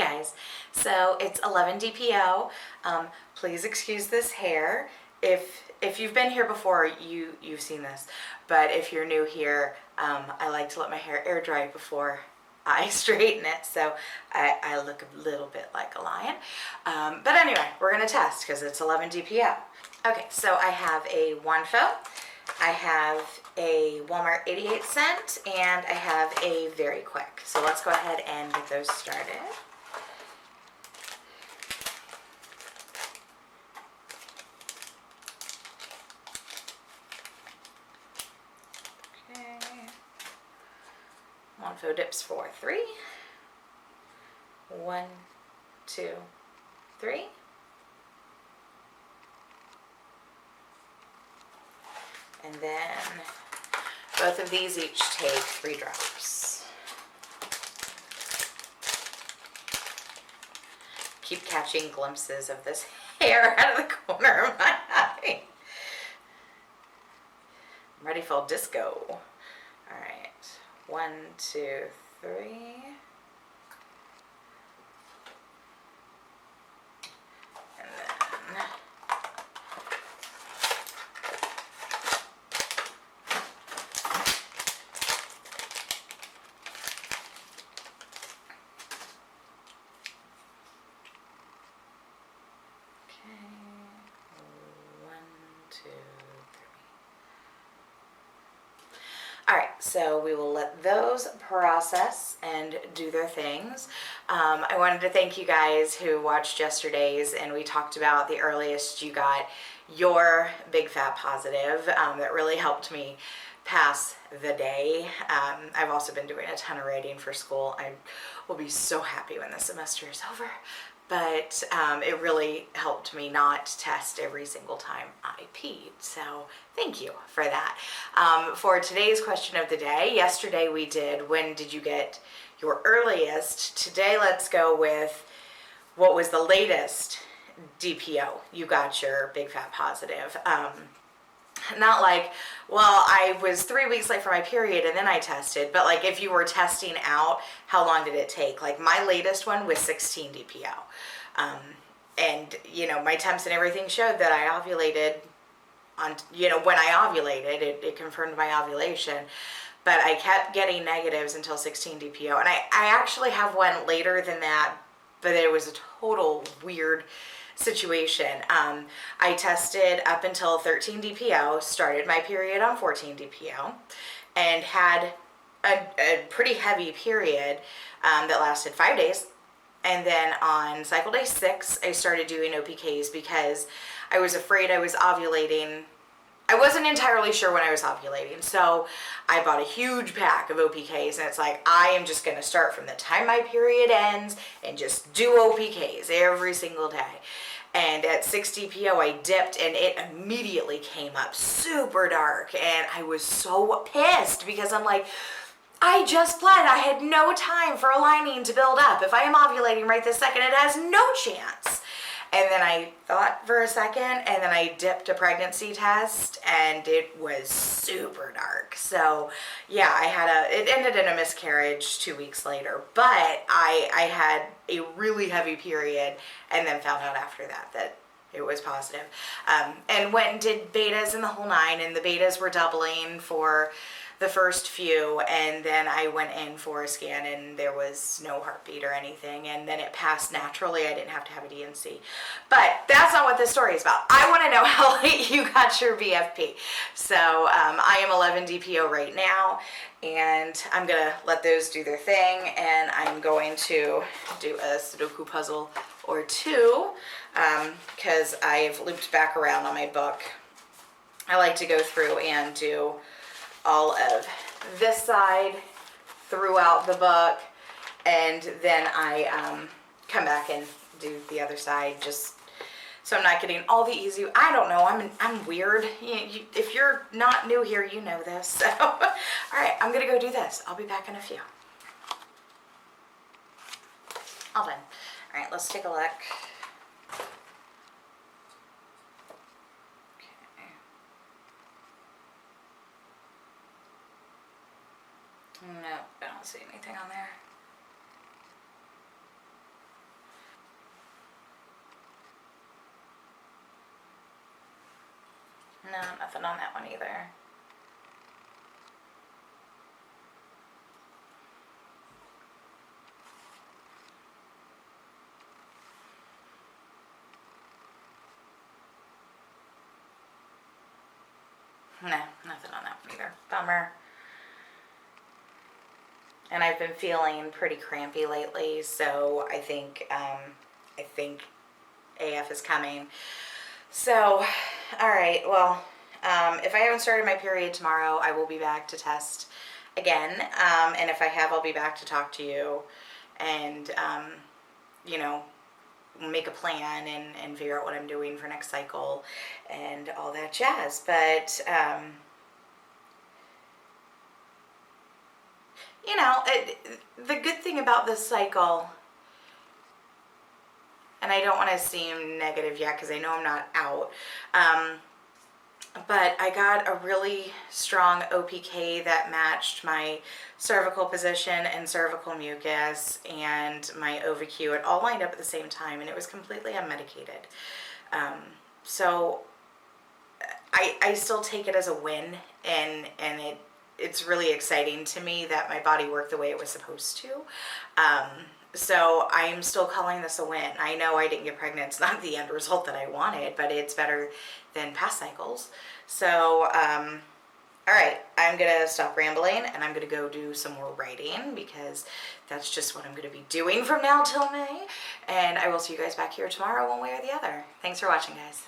guys, so it's 11 DPO. Please excuse this hair. If you've been here before, you've seen this, but if you're new here, I like to let my hair air dry before I straighten it, so I look a little bit like a lion. But anyway, we're gonna test because it's 11 DPO. Okay, so I have a Wanfo, I have a Walmart 88 cent, and I have a Very Quick. So let's go ahead and get those started. Okay. Wanfo dips for 3. 1, 2, 3. And then both of these each take 3 drops. Keep catching glimpses of this hair out of the corner of my eye. I'm ready for disco. All right, 1, 2, 3. And then so we will let those process and do their things. I wanted to thank you guys who watched yesterday's, and we talked about the earliest you got your big fat positive. That really helped me pass the day. I've also been doing a ton of writing for school. I will be so happy when the semester is over. But it really helped me not test every single time I peed. So thank you for that. For today's question of the day, yesterday we did, when did you get your earliest? Today let's go with what was the latest DPO you got your big fat positive. Not like, well, I was 3 weeks late for my period and then I tested, but like if you were testing out, how long did it take? Like my latest one was 16 DPO. And you know, my temps and everything showed that I ovulated on, you know, when I ovulated, it confirmed my ovulation, but I kept getting negatives until 16 DPO. And I actually have one later than that, but it was a total weird situation. I tested up until 13 DPO, started my period on 14 DPO, and had a pretty heavy period that lasted 5 days. And then on cycle day 6, I started doing OPKs because I was afraid I was ovulating. I wasn't entirely sure when I was ovulating, so I bought a huge pack of OPKs, and it's like, I am just going to start from the time my period ends and just do OPKs every single day. And at 6 DPO, I dipped, and it immediately came up super dark, and I was so pissed because I'm like, I just bled. I had no time for a lining to build up. If I am ovulating right this second, it has no chance. And then I thought for a second, and then I dipped a pregnancy test, and it was super dark. So yeah, it ended in a miscarriage 2 weeks later, but I had a really heavy period, and then found out after that it was positive. And went and did betas in the whole 9, and the betas were doubling for the first few, and then I went in for a scan and there was no heartbeat or anything, and then it passed naturally. I didn't have to have a DNC. But that's not what this story is about. I want to know how late you got your BFP. So I am 11 DPO right now, and I'm gonna let those do their thing, and I'm going to do a Sudoku puzzle or 2 because I've looped back around on my book. I like to go through and do all of this side throughout the book, and then I come back and do the other side, just so I'm not getting all the easy. I don't know, I'm weird. If you're not new here, you know this. So all right, I'm gonna go do this. I'll be back in a few. All done. All right, let's take a look. Nope, I don't see anything on there. nothing on that one either. No, nothing on that one either. Bummer. And I've been feeling pretty crampy lately, so I think AF is coming. So, all right, well, if I haven't started my period tomorrow, I will be back to test again. And if I have, I'll be back to talk to you and, you know, make a plan and figure out what I'm doing for next cycle and all that jazz. But, you know, the good thing about this cycle, and I don't want to seem negative yet because I know I'm not out, but I got a really strong OPK that matched my cervical position and cervical mucus and my OVQ. It all lined up at the same time, and it was completely unmedicated. So I still take it as a win, and it's really exciting to me that my body worked the way it was supposed to. So I'm still calling this a win. I know I didn't get pregnant. It's not the end result that I wanted, but it's better than past cycles. So, all right, I'm going to stop rambling and I'm going to go do some more writing because that's just what I'm going to be doing from now till May. And I will see you guys back here tomorrow one way or the other. Thanks for watching, guys.